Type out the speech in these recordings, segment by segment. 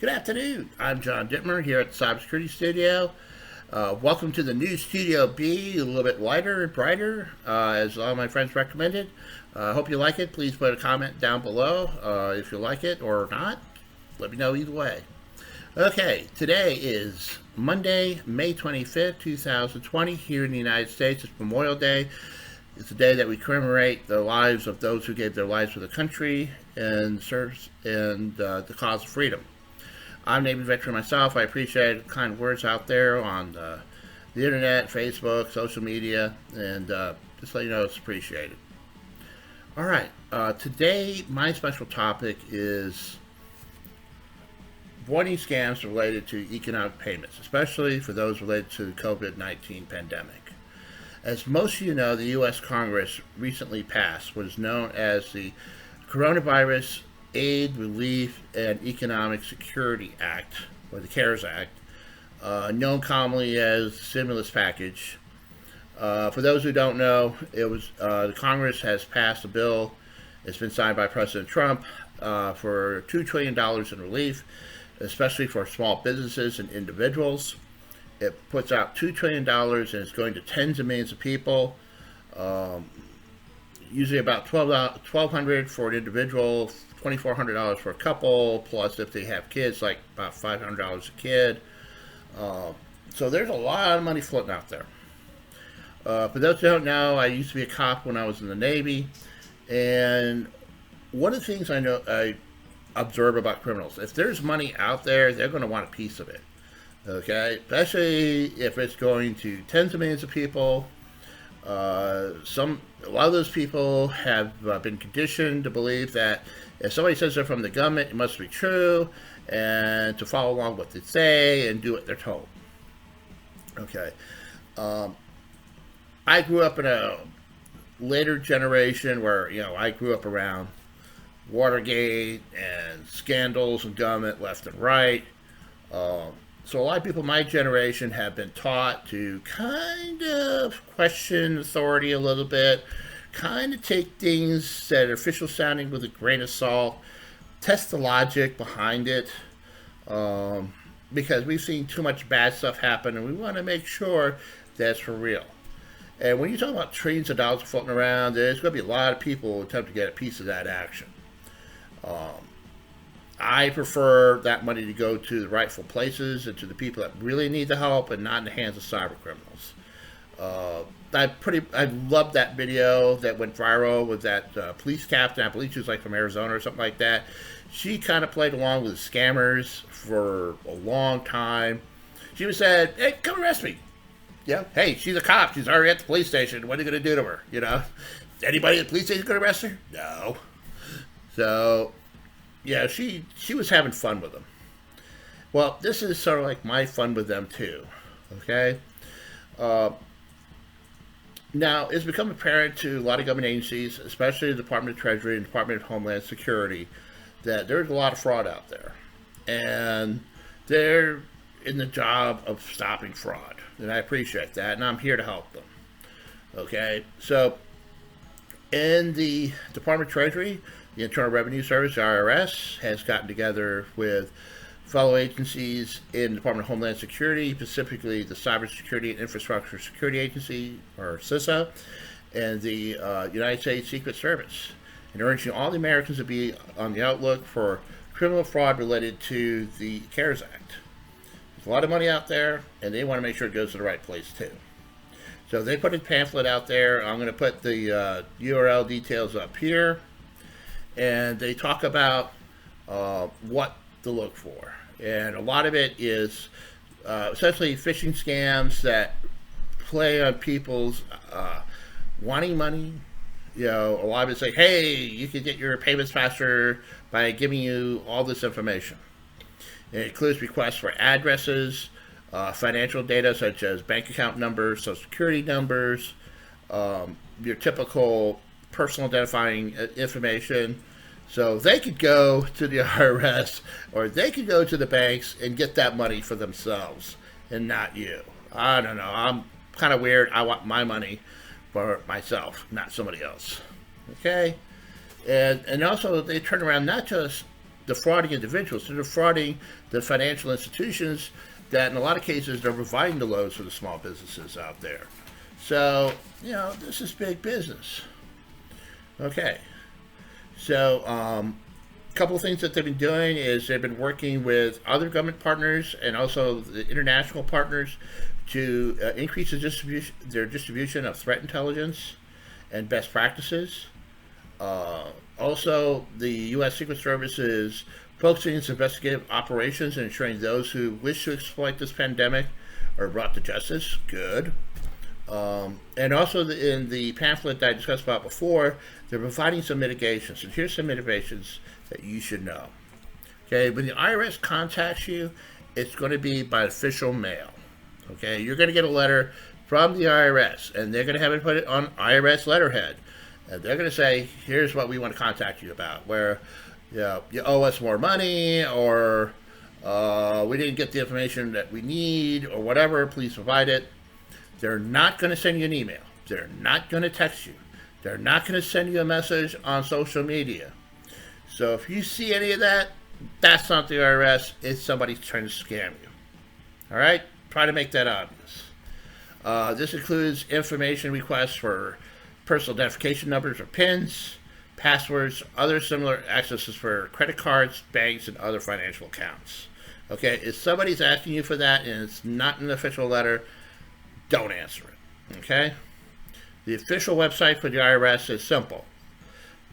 Good afternoon. I'm John Dittmer here at the Cybersecurity Studio. Welcome to the new Studio B, a little bit lighter and brighter, as all my friends recommended. I hope you like it. Please put a comment down below if you like it or not. Let me know either way. Okay, today is Monday, May 25th, 2020, here in the United States. It's Memorial Day. It's a day that we commemorate the lives of those who gave their lives for the country and serves in the cause of freedom. I'm a Navy veteran myself. I appreciate kind words out there on the internet, Facebook, social media, and just let you know it's appreciated. All right, today my special topic is avoiding scams related to economic payments, especially for those related to the COVID-19 pandemic. As most of you know, the U.S. Congress recently passed what is known as the Coronavirus Aid, Relief, and Economic Security Act, or the CARES Act, known commonly as the stimulus package. For those who don't know, it was the Congress has passed a bill. It's been signed by President Trump for $2 trillion in relief, especially for small businesses and individuals. It puts out $2 trillion and it's going to tens of millions of people. Usually about $1,200 for an individual, $2,400 for a couple, plus if they have kids, like about $500 a kid. So there's a lot of money floating out there. For those who don't know, I used to be a cop when I was in the Navy, and one of the things I observe about criminals, if there's money out there, they're going to want a piece of it. Okay, especially if it's going to tens of millions of people. A lot of those people have been conditioned to believe that if somebody says they're from the government, it must be true, and to follow along what they say and do what they're told. Okay, I grew up in a later generation where I grew up around Watergate and scandals and government left and right. So a lot of people my generation have been taught to kind of question authority a little bit, kind of take things that are official sounding with a grain of salt, test the logic behind it, because we've seen too much bad stuff happen and we want to make sure that's for real. And when you talk about trillions of dollars floating around, there's going to be a lot of people who attempt to get a piece of that action. I prefer that money to go to the rightful places and to the people that really need the help and not in the hands of cyber criminals. I loved that video that went viral with that police captain. I believe she was like from Arizona or something like that. She kind of played along with scammers for a long time. She was said, "Hey, come arrest me." Yeah. Hey, she's a cop. She's already at the police station. What are you going to do to her? Anybody at the police station going to arrest her? No. So, yeah, she was having fun with them. Well, this is sort of like my fun with them too. Okay. Now, it's become apparent to a lot of government agencies, especially the Department of Treasury and Department of Homeland Security, that there's a lot of fraud out there. And they're in the job of stopping fraud. And I appreciate that, and I'm here to help them. Okay? So, in the Department of Treasury, the Internal Revenue Service, the IRS, has gotten together with fellow agencies in the Department of Homeland Security, specifically the Cybersecurity and Infrastructure Security Agency, or CISA, and the United States Secret Service, and urging all the Americans to be on the outlook for criminal fraud related to the CARES Act. There's a lot of money out there, and they want to make sure it goes to the right place too. So they put a pamphlet out there. I'm going to put the URL details up here. And they talk about what to look for. And a lot of it is essentially phishing scams that play on people's wanting money. A lot of it say, hey, you can get your payments faster by giving you all this information. It includes requests for addresses, financial data such as bank account numbers, social security numbers, your typical personal identifying information. So they could go to the IRS or they could go to the banks and get that money for themselves and not you. I don't know. I'm kind of weird. I want my money for myself, not somebody else. Okay? And also they turn around not just defrauding individuals. They're defrauding the financial institutions that, in a lot of cases, they're providing the loans for the small businesses out there. So, this is big business. Okay. So, a couple of things that they've been doing is they've been working with other government partners and also the international partners to increase their distribution of threat intelligence and best practices. Also, the U.S. Secret Service is focusing its investigative operations and ensuring those who wish to exploit this pandemic are brought to justice. Good. And also in the pamphlet that I discussed about before, they're providing some mitigations. And here's some mitigations that you should know. Okay, when the IRS contacts you, it's going to be by official mail. Okay, you're going to get a letter from the IRS, and they're going to have it put on IRS letterhead. And they're going to say, here's what we want to contact you about, where you owe us more money, or we didn't get the information that we need, or whatever, please provide it. They're not going to send you an email. They're not going to text you. They're not going to send you a message on social media. So if you see any of that, that's not the IRS. It's somebody trying to scam you. All right? Try to make that obvious. This includes information requests for personal identification numbers or PINs, passwords, other similar accesses for credit cards, banks, and other financial accounts. Okay? If somebody's asking you for that and it's not an official letter, don't answer it. Okay? The official website for the IRS is simple: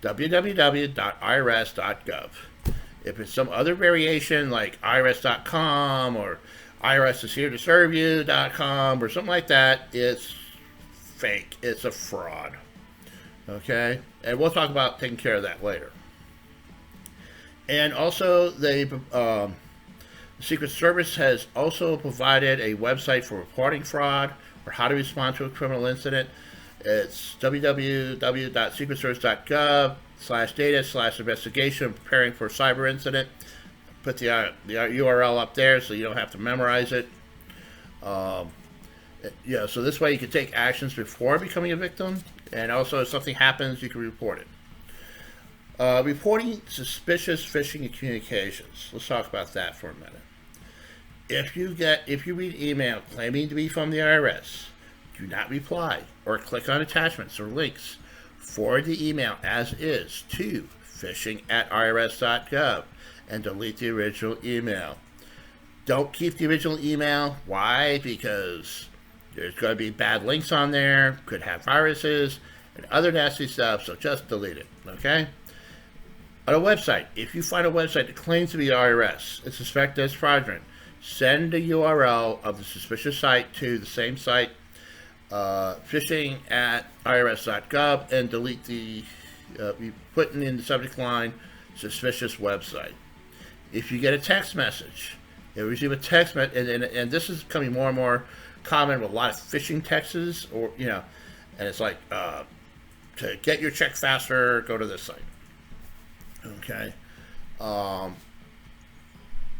www.irs.gov. If it's some other variation like irs.com or irsisheretoserveyou.com or something like that, it's fake. It's a fraud. Okay? And we'll talk about taking care of that later. And also, the Secret Service has also provided a website for reporting fraud or how to respond to a criminal incident. It's www.secretservice.gov/data/investigation preparing for a cyber incident. Put the URL up there so you don't have to memorize it. So this way you can take actions before becoming a victim, and also if something happens, you can report it. Reporting suspicious phishing communications. Let's talk about that for a minute. If you read email claiming to be from the IRS, do not reply or click on attachments or links. Forward the email as is to phishing@irs.gov and delete the original email. Don't keep the original email. Why? Because there's going to be bad links on there, could have viruses and other nasty stuff, so just delete it. Okay? On a website, if you find a website that claims to be the IRS and suspect it's fraudulent, send the URL of the suspicious site to the same site, phishing@irs.gov, and delete the, putting in the subject line, suspicious website. If you get a text message, you receive a text message, and this is becoming more and more common with a lot of phishing texts, or, and it's like, to get your check faster, go to this site. Okay?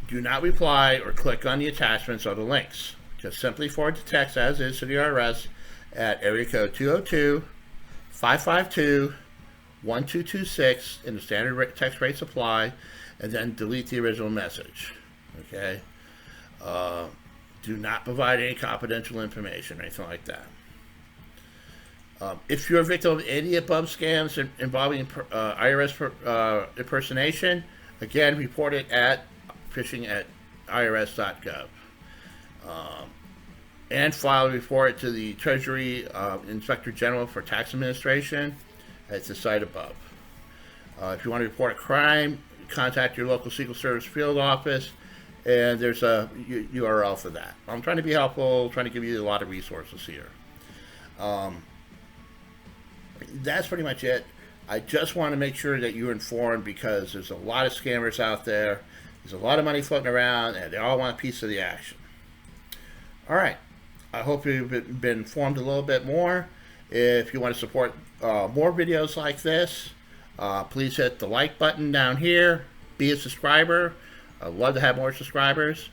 Do not reply or click on the attachments or the links. Just simply forward the text as is to the IRS at area code 202-552-1226, and the standard text rates apply, and then delete the original message. Okay? Do not provide any confidential information or anything like that. If you're a victim of any above scams involving IRS impersonation, again, report it at phishing@irs.gov. And file a report to the Treasury Inspector General for Tax Administration at the site above. If you want to report a crime, contact your local Secret Service field office, and there's a URL for that. I'm trying to be helpful, trying to give you a lot of resources here. That's pretty much it. I just want to make sure that you're informed, because there's a lot of scammers out there. There's a lot of money floating around, and they all want a piece of the action. All right. I hope you've been informed a little bit more. If you want to support more videos like this, please hit the like button down here. Be a subscriber. I'd love to have more subscribers.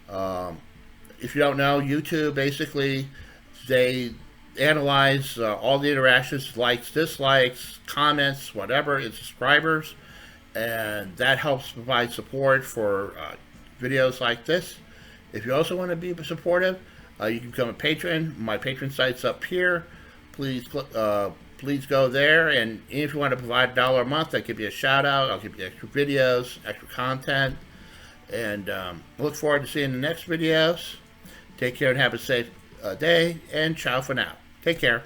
If you don't know, YouTube, basically, they analyze all the interactions, likes, dislikes, comments, whatever, in subscribers, and that helps provide support for videos like this. If you also want to be supportive, you can become a patron. My patron site's up here. Please, please go there. And if you want to provide $1 a month, I'll give you a shout out. I'll give you extra videos, extra content. And look forward to seeing the next videos. Take care and have a safe day. And ciao for now. Take care.